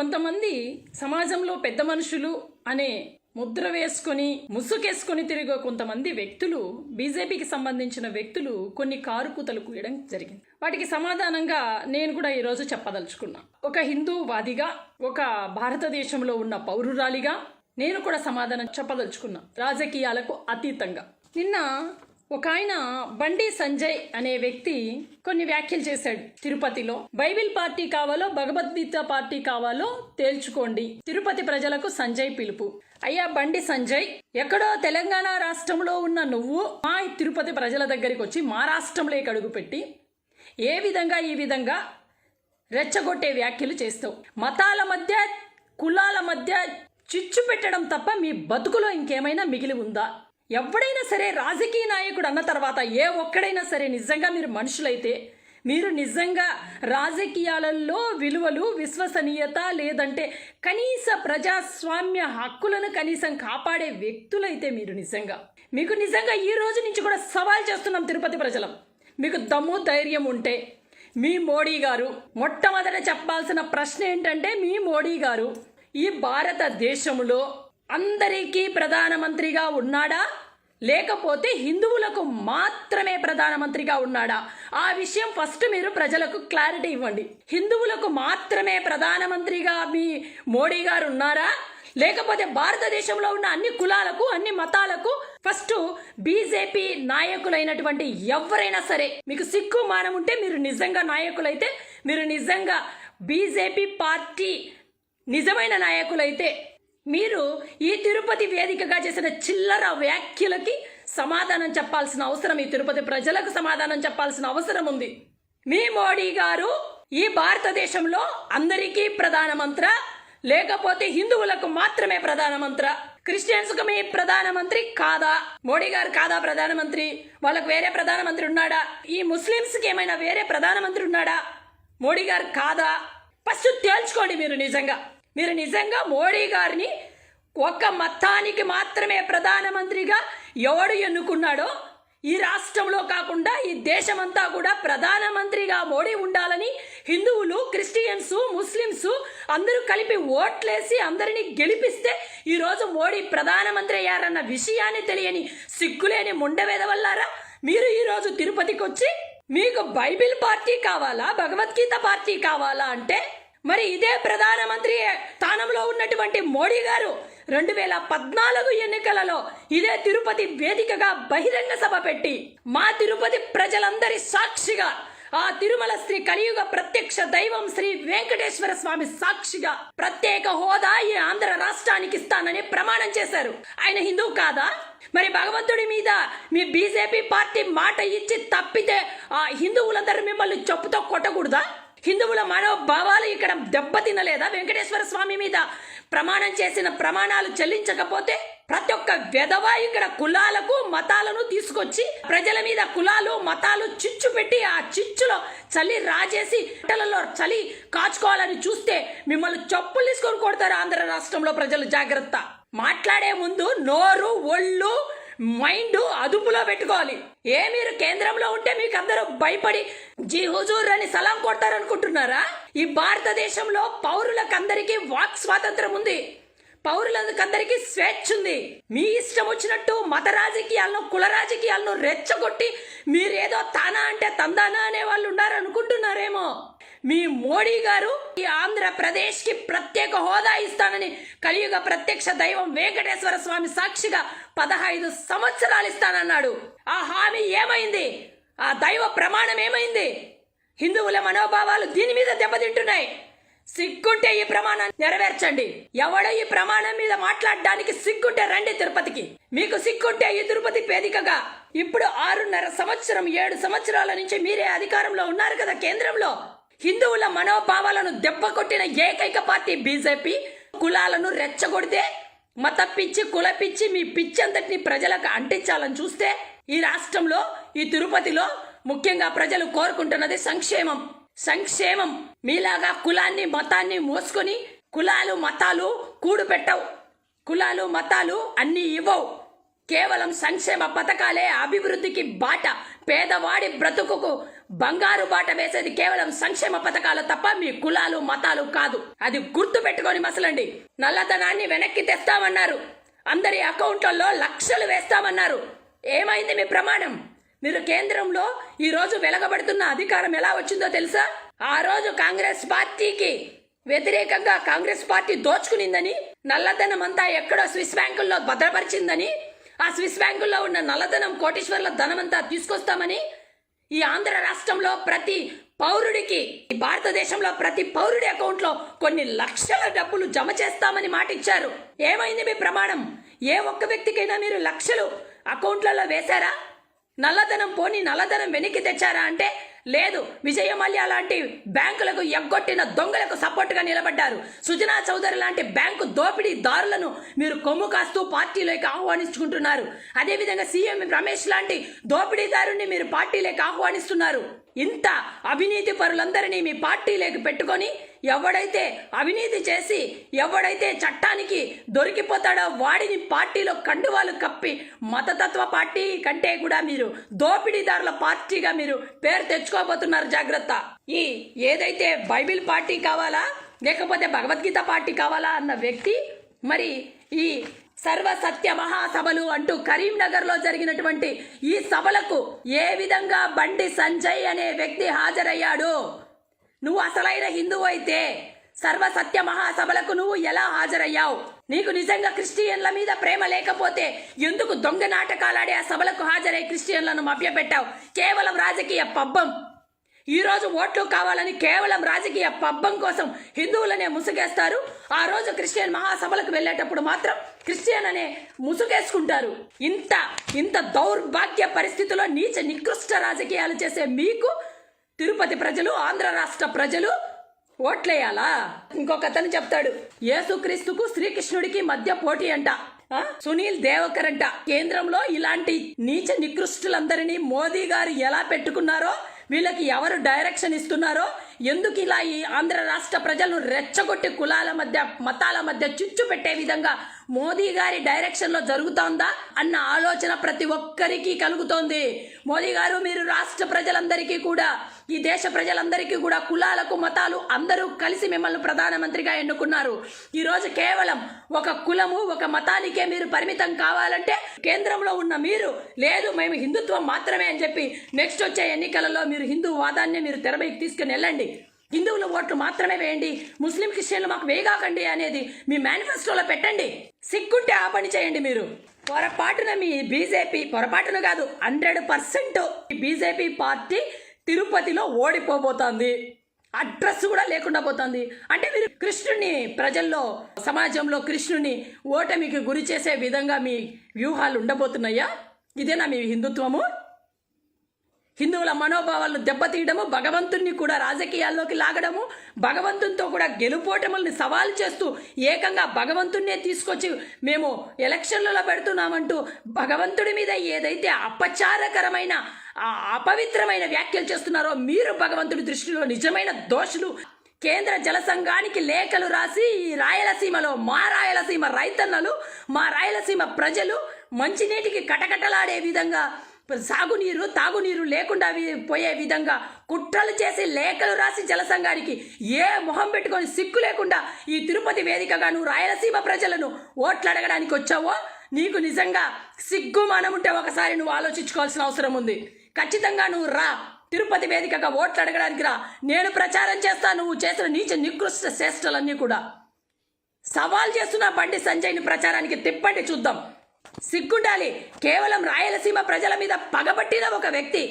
కొంతమంది సమాజంలో పెద్ద మనుషులు అనే ముద్ర వేసుకొని ముసుగేసుకొని తిరిగే కొంతమంది వ్యక్తులు, బీజేపీకి సంబంధించిన వ్యక్తులు కొన్ని కారుకూతలు కూయడం జరిగింది. వాటికి సమాధానంగా నేను కూడా ఈరోజు చెప్పదలుచుకున్నా. ఒక హిందూవాదిగా, ఒక భారతదేశంలో ఉన్న పౌరురాలిగా నేను కూడా సమాధానం చెప్పదలుచుకున్నా, రాజకీయాలకు అతీతంగా. నిన్న ఒక ఆయన బండి సంజయ్ అనే వ్యక్తి కొన్ని వ్యాఖ్యలు చేశాడు. తిరుపతిలో బైబిల్ పార్టీ కావాలో భగవద్గీత పార్టీ కావాలో తేల్చుకోండి, తిరుపతి ప్రజలకు సంజయ్ పిలుపు. అయ్యా బండి సంజయ్, ఎక్కడో తెలంగాణ రాష్ట్రంలో ఉన్న నువ్వు మా తిరుపతి ప్రజల దగ్గరికి వచ్చి మా రాష్ట్రంలోకి అడుగుపెట్టి ఏ విధంగా ఈ విధంగా రెచ్చగొట్టే వ్యాఖ్యలు చేస్తావు? మతాల మధ్య, కులాల మధ్య చిచ్చు పెట్టడం తప్ప మీ బతుకులో ఇంకేమైనా మిగిలి ఉందా? ఎవడైనా సరే రాజకీయ నాయకుడు అన్న తర్వాత ఏ ఒక్కడైనా సరే నిజంగా మీరు మనుషులైతే, మీరు నిజంగా రాజకీయాలలో విలువలు, విశ్వసనీయత, లేదంటే కనీస ప్రజాస్వామ్య హక్కులను కనీసం కాపాడే వ్యక్తులైతే మీకు నిజంగా ఈ రోజు నుంచి కూడా సవాల్ చేస్తున్నాం తిరుపతి ప్రజలం. మీకు దమ్ము ధైర్యం ఉంటే మీ మోడీ గారు మొట్టమొదట చెప్పాల్సిన ప్రశ్న ఏంటంటే, మీ మోడీ గారు ఈ భారతదేశంలో అందరికీ ప్రధానమంత్రిగా ఉన్నాడా, లేకపోతే హిందువులకు మాత్రమే ప్రధానమంత్రిగా ఉన్నాడా? ఆ విషయం ఫస్ట్ మీరు ప్రజలకు క్లారిటీ ఇవ్వండి. హిందువులకు మాత్రమే ప్రధానమంత్రిగా మీ మోడీ గారు ఉన్నారా, లేకపోతే భారతదేశంలో ఉన్న అన్ని కులాలకు, అన్ని మతాలకు ఫస్ట్ బీజేపీ నాయకులైనటువంటి ఎవరైనా సరే మీకు సిగ్గు మానం ఉంటే, మీరు నిజంగా నాయకులైతే, మీరు నిజంగా బీజేపీ పార్టీ నిజమైన నాయకులైతే మీరు ఈ తిరుపతి వేదికగా చేసిన చిల్లర వ్యాఖ్యలకి సమాధానం చెప్పాల్సిన అవసరం, ఈ తిరుపతి ప్రజలకు సమాధానం చెప్పాల్సిన అవసరం ఉంది. మీ మోడీ గారు ఈ భారతదేశంలో అందరికీ ప్రధానమంత్రి, లేకపోతే హిందువులకు మాత్రమే ప్రధానమంత్రి, క్రిస్టియన్స్కు మీ ప్రధానమంత్రి కాదా? మోడీ గారు కాదా ప్రధానమంత్రి? వాళ్ళకు వేరే ప్రధానమంత్రి ఉన్నాడా? ఈ ముస్లింస్కి ఏమైనా వేరే ప్రధానమంత్రి ఉన్నాడా? మోడీ గారు కాదా? ఫస్ట్ తేల్చుకోండి. మీరు నిజంగా మోడీ గారిని ఒక మతానికి మాత్రమే ప్రధానమంత్రిగా ఎవడు ఎన్నుకున్నాడో, ఈ రాష్ట్రంలో కాకుండా ఈ దేశమంతా కూడా ప్రధానమంత్రిగా మోడీ ఉండాలని హిందువులు, క్రిస్టియన్స్, ముస్లిమ్స్ అందరూ కలిపి ఓట్లేసి అందరినీ గెలిపిస్తే ఈరోజు మోడీ ప్రధానమంత్రి అయ్యారన్న విషయాన్ని తెలియని సిగ్గులేని ముండవేదవల్లారా మీరు ఈరోజు తిరుపతికి వచ్చి మీకు బైబిల్ పార్టీ కావాలా, భగవద్గీత పార్టీ కావాలా అంటే, మరి ఇదే ప్రధానమంత్రి స్థానంలో ఉన్నటువంటి మోడీ గారు 2014 ఎన్నికలలో ఇదే తిరుపతి వేదికగా బహిరంగ సభ పెట్టి మా తిరుపతి ప్రజలందరి సాక్షిగా, ఆ తిరుమల శ్రీ కలియుగ ప్రత్యక్ష దైవం శ్రీ వెంకటేశ్వర స్వామి సాక్షిగా ప్రత్యేక హోదా ఈ ఆంధ్ర రాష్ట్రానికి ఇస్తానని ప్రమాణం చేశారు. ఆయన హిందువు కాదా? మరి భగవంతుడి మీద మీ బీజేపీ పార్టీ మాట ఇచ్చి తప్పితే ఆ హిందువులందరూ మిమ్మల్ని చెప్పుతో కొట్టకూడదా? హిందువుల మనోభావాలు ఇక్కడ దెబ్బతినలేదా? వెంకటేశ్వర స్వామి మీద ప్రమాణం చేసిన ప్రమాణాలు చెల్లించకపోతే ప్రతి ఒక్క వెధవ ఇక్కడ కులాలకు, మతాలను తీసుకొచ్చి ప్రజల మీద కులాలు, మతాలు చిచ్చు పెట్టి ఆ చిచ్చులో చలి రాజేసి బట్టలలో చలి కాచుకోవాలని చూస్తే మిమ్మల్ని చెప్పులు తీసుకొని కొడతారు ఆంధ్ర రాష్ట్రంలో ప్రజలు. జాగ్రత్త. మాట్లాడే ముందు నోరు, ఒళ్ళు, మైండ్ అదుపులో పెట్టుకోవాలి. మీరు కేంద్రంలో ఉంటే మీకు అందరూ భయపడి జీ హుజూర్ అని సలాం కొడతారనుకుంటున్నారా? ఈ భారతదేశంలో పౌరులకందరికీ వాక్ స్వాతంత్రం ఉంది, పౌరులందరికీ స్వేచ్ఛ ఉంది. మీ ఇష్టం వచ్చినట్టు మత రాజకీయాలను, కుల రాజకీయాలను రెచ్చగొట్టి మీరేదో తానా అంటే తందానా అనే వాళ్ళు ఉన్నారనుకుంటున్నారేమో. మీ మోడీ గారు ఈ ఆంధ్రప్రదేశ్ కి ప్రత్యేక హోదా ఇస్తానని కలియుగ ప్రత్యక్ష దైవం వెంకటేశ్వర స్వామి సాక్షిగా 15 సంవత్సరాలు ఇస్తానన్నాడు. ఆ హామీ ఏమైంది? ఆ దైవ ప్రమాణం ఏమైంది? హిందువుల మనోభావాలు దీని మీద దెబ్బతింటున్నాయి. సిగ్గుంటే ఈ ప్రమాణాన్ని నెరవేర్చండి. ఎవడో ఈ ప్రమాణం మీద మాట్లాడడానికి సిగ్గుంటే రండి తిరుపతికి. మీకు సిగ్గుంటే ఈ తిరుపతి వేదికగా ఇప్పుడు 6.5 సంవత్సరం 7 సంవత్సరాల నుంచి మీరే అధికారంలో ఉన్నారు కదా కేంద్రంలో. హిందువుల మనోభావాలను దెబ్బ కొట్టిన ఏకైక పార్టీ బీజేపీ. కులాలను రెచ్చగొడితే, మత పిచ్చి, కుల పిచ్చి, మీ పిచ్చి అంతటిని ప్రజలకు అంటించాలని చూస్తే ఈ రాష్ట్రంలో, ఈ తిరుపతిలో ముఖ్యంగా ప్రజలు కోరుకుంటున్నది సంక్షేమం. మీలాగా కులాన్ని, మతాన్ని మోసుకొని కులాలు, మతాలు కూడు పెట్టవు, కులాలు, మతాలు అన్ని ఇవ్వవు. కేవలం సంక్షేమ పథకాలే అభివృద్ధికి బాట. పేదవాడి బ్రతుకుకు బంగారు బాట వేసేది కేవలం సంక్షేమ పథకాలు తప్ప మీ కులాలు మతాలు కాదు. అది గుర్తు పెట్టుకొని మసలండి. నల్లధనాన్ని వెనక్కి తెస్తామన్నారు, అందరి అకౌంట్లలో లక్షలు వేస్తామన్నారు. ఏమైంది మీ ప్రమాణం? మీరు కేంద్రంలో ఈ రోజు వెలగబడుతున్న అధికారం ఎలా వచ్చిందో తెలుసా? ఆ రోజు కాంగ్రెస్ పార్టీకి వ్యతిరేకంగా కాంగ్రెస్ పార్టీ దోచుకునిందని, నల్లధనం అంతా ఎక్కడో స్విస్ బ్యాంకుల్లో భద్రపరిచిందని, ఆ స్విస్ బ్యాంకుల్లో ఉన్న నల్లధనం కోటీశ్వర్ల ధనమంతా తీసుకొస్తామని, ఈ ఆంధ్ర రాష్ట్రంలో ప్రతి పౌరుడికి, ఈ భారతదేశంలో ప్రతి పౌరుడి అకౌంట్లో కొన్ని లక్షల డబ్బులు జమ చేస్తామని మాటిచ్చారు. ఏమైంది మీ ప్రమాణం? ఏ ఒక్క వ్యక్తికైనా మీరు లక్షలు అకౌంట్లలో వేశారా? నల్లధనం పోని నల్లధనం వెనక్కి తెచ్చారా అంటే లేదు. విజయ మల్య లాంటి బ్యాంకులకు ఎగ్గొట్టిన దొంగలకు సపోర్టుగా నిలబడ్డారు. సుజనా చౌదరి లాంటి బ్యాంకు దోపిడీదారులను మీరు కొమ్ము కాస్తూ పార్టీలోకి ఆహ్వానించుకుంటున్నారు. అదేవిధంగా సీఎం రమేష్ లాంటి దోపిడీదారుని మీరు పార్టీలోకి ఆహ్వానిస్తున్నారు. ఇంత అవినీతి పరులందరినీ మీ పార్టీలోకి పెట్టుకొని ఎవడైతే అవినీతి చేసి ఎవడైతే చట్టానికి దొరికిపోతాడో వాడిని పార్టీలో కండువాలు కప్పి మతతత్వ పార్టీ కంటే కూడా మీరు దోపిడీదారుల పార్టీగా మీరు పేరు తెచ్చుకోబోతున్నారు. జాగ్రత్త. ఈ ఏదైతే బైబిల్ పార్టీ కావాలా లేకపోతే భగవద్గీత పార్టీ కావాలా అన్న వ్యక్తి మరి ఈ సర్వ సత్య మహాసభలు అంటూ కరీంనగర్ లో జరిగినటువంటి ఈ సభలకు ఏ విధంగా బండి సంజయ్ అనే వ్యక్తి హాజరయ్యాడు? నువ్వు అసలైన హిందువు అయితే సర్వ సత్య మహాసభలకు నువ్వు ఎలా హాజరయ్యావు? నీకు నిజంగా క్రిస్టియన్ల మీద ప్రేమ లేకపోతే ఎందుకు దొంగ నాటకాలాడి ఆ సభలకు హాజరై క్రిస్టియన్లను మభ్యపెట్టావు? కేవలం రాజకీయ పబ్బం. ఈ రోజు ఓట్లు కావాలని కేవలం రాజకీయ పబ్బం కోసం హిందువులనే ముసుగేస్తారు. ఆ రోజు క్రిస్టియన్ మహాసభలకు వెళ్ళేటప్పుడు మాత్రం క్రిస్టియన్ అనే ముసుగేసుకుంటారు. ఇంత దౌర్భాగ్య పరిస్థితుల్లో నీచ నికృష్ట రాజకీయాలు చేసే మీకు తిరుపతి ప్రజలు, ఆంధ్ర రాష్ట్ర ప్రజలు ఓట్లేయాలా? ఇంకొక అతను చెప్తాడు, యేసుక్రీస్తుకు శ్రీకృష్ణుడికి మధ్య పోటీ అంట. సునీల్ దేవకర్ అంట. కేంద్రంలో ఇలాంటి నీచ నికృష్టులందరినీ మోదీ గారు ఎలా పెట్టుకున్నారో, వీళ్ళకి ఎవరు డైరెక్షన్ ఇస్తున్నారో, ఎందుకు ఇలా ఈ ఆంధ్ర రాష్ట్ర ప్రజలను రెచ్చగొట్టి కులాల మధ్య మతాల మధ్య చిచ్చు పెట్టే విధంగా మోదీ గారి డైరెక్షన్ లో జరుగుతోందా అన్న ఆలోచన ప్రతి ఒక్కరికి కలుగుతోంది. మోదీ గారు, మీరు రాష్ట్ర ప్రజలందరికీ కూడా, ఈ దేశ ప్రజలందరికీ కూడా, కులాలకు మతాలు అందరూ కలిసి మిమ్మల్ని ప్రధానమంత్రిగా ఎన్నుకున్నారు. ఈ రోజు కేవలం ఒక కులము ఒక మతానికే మీరు పరిమితం కావాలంటే కేంద్రంలో ఉన్న మీరు లేదు మేము హిందుత్వం మాత్రమే అని చెప్పి నెక్స్ట్ వచ్చే ఎన్నికలలో మీరు హిందూ వాదాన్ని మీరు తెరపైకి తీసుకుని వెళ్ళండి. హిందువుల ఓట్లు మాత్రమే వేయండి, ముస్లిం క్రిస్టియన్లు మాకు వేయగాకండి అనేది మీ మేనిఫెస్టోలో పెట్టండి. సిగ్గుంటే ఆ పని చేయండి. మీరు పొరపాటున మీ బీజేపీ, పొరపాటున కాదు 100% బీజేపీ పార్టీ తిరుపతిలో ఓడిపోబోతోంది. అడ్రస్ కూడా లేకుండా పోతుంది. అంటే మీరు కృష్ణుని ప్రజల్లో, సమాజంలో కృష్ణుని ఓటమికి గురి చేసే విధంగా మీ వ్యూహాలు ఉండబోతున్నాయా? ఇదేనా మీ హిందుత్వము? హిందువుల మనోభావాలను దెబ్బతీయడము, భగవంతుణ్ణి కూడా రాజకీయాల్లోకి లాగడము, భగవంతునితో కూడా గెలుపోటముల్ని సవాల్ చేస్తూ ఏకంగా భగవంతుణ్ణే తీసుకొచ్చి మేము ఎలక్షన్లలో పెడుతున్నామంటూ భగవంతుడి మీద ఏదైతే అపచారకరమైన అపవిత్రమైన వ్యాఖ్యలు చేస్తున్నారో మీరు భగవంతుడి దృష్టిలో నిజమైన దోషులు. కేంద్ర జల సంఘానికి లేఖలు రాసి ఈ రాయలసీమలో మా రాయలసీమ రైతన్నలు, మా రాయలసీమ ప్రజలు మంచినీటికి కటకటలాడే విధంగా, సాగునీరు తాగునీరు లేకుండా పోయే విధంగా కుట్రలు చేసి లేఖలు రాసి జల సంఘానికి ఏ మొహం పెట్టుకొని సిగ్గు లేకుండా ఈ తిరుపతి వేదికగా నువ్వు రాయలసీమ ప్రజలను ఓట్లు అడగడానికి వచ్చావో నీకు నిజంగా సిగ్గు మానముంటే ఒకసారి నువ్వు ఆలోచించుకోవాల్సిన అవసరం ఉంది. ఖచ్చితంగా నువ్వు రా, తిరుపతి వేదికగా ఓట్లు అడగడానికి రా. నేను ప్రచారం చేస్తా. నువ్వు చేసిన నీచ నికృష్ట చేష్టలన్నీ కూడా సవాల్ చేస్తున్న బండి సంజయ్ని ప్రచారానికి తిప్పండి, చూద్దాం. సిగ్గుండాలి. కేవలం రాయలసీమ ప్రజల మీద పగబట్టిన ఒక వ్యక్తి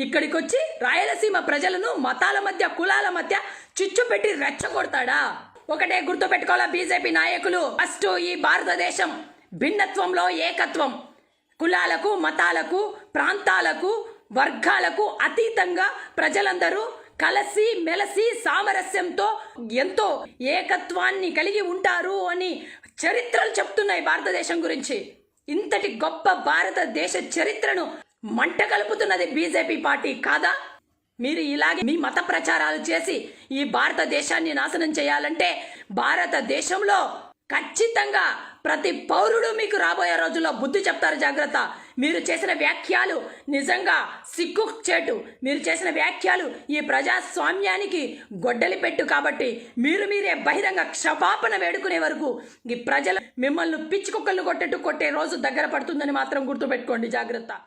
ఇక్కడికి వచ్చి రాయలసీమ ప్రజలను మతాల మధ్య, కులాల మధ్య చిచ్చు పెట్టి రెచ్చగొడతాడా? ఒకటే గుర్తు పెట్టుకోవాలా బీజేపీ నాయకులు, ఫస్ట్ ఈ భారతదేశం భిన్నత్వంలో ఏకత్వం. కులాలకు, మతాలకు, ప్రాంతాలకు, వర్గాలకు అతీతంగా ప్రజలందరూ కలసి మెలసి సామరస్యంతో ఎంతో ఏకత్వాన్ని కలిగి ఉంటారు అని చరిత్రలు చెప్తున్నాయి భారతదేశం గురించి. ఇంతటి గొప్ప భారతదేశ చరిత్రను మంట కలుపుతున్నది బీజేపీ పార్టీ కాదా? మీరు ఇలాగే మీ మత ప్రచారాలు చేసి ఈ భారతదేశాన్ని నాశనం చేయాలంటే భారతదేశంలో ఖచ్చితంగా ప్రతి పౌరుడు మీకు రాబోయే రోజుల్లో బుద్ధి చెప్తారు. జాగ్రత్త. మీరు చేసిన వ్యాఖ్యలు నిజంగా సిగ్గుచేటు. మీరు చేసిన వ్యాఖ్యలు ఈ ప్రజాస్వామ్యానికి గొడ్డలి పెట్టు. కాబట్టి మీరే బహిరంగ క్షమాపణ వేడుకునే వరకు ఈ ప్రజలు మిమ్మల్ని పిచ్చి కుక్కలు కొట్టేట్టు కొట్టే రోజు దగ్గర పడుతుందని మాత్రం గుర్తుపెట్టుకోండి. జాగ్రత్త.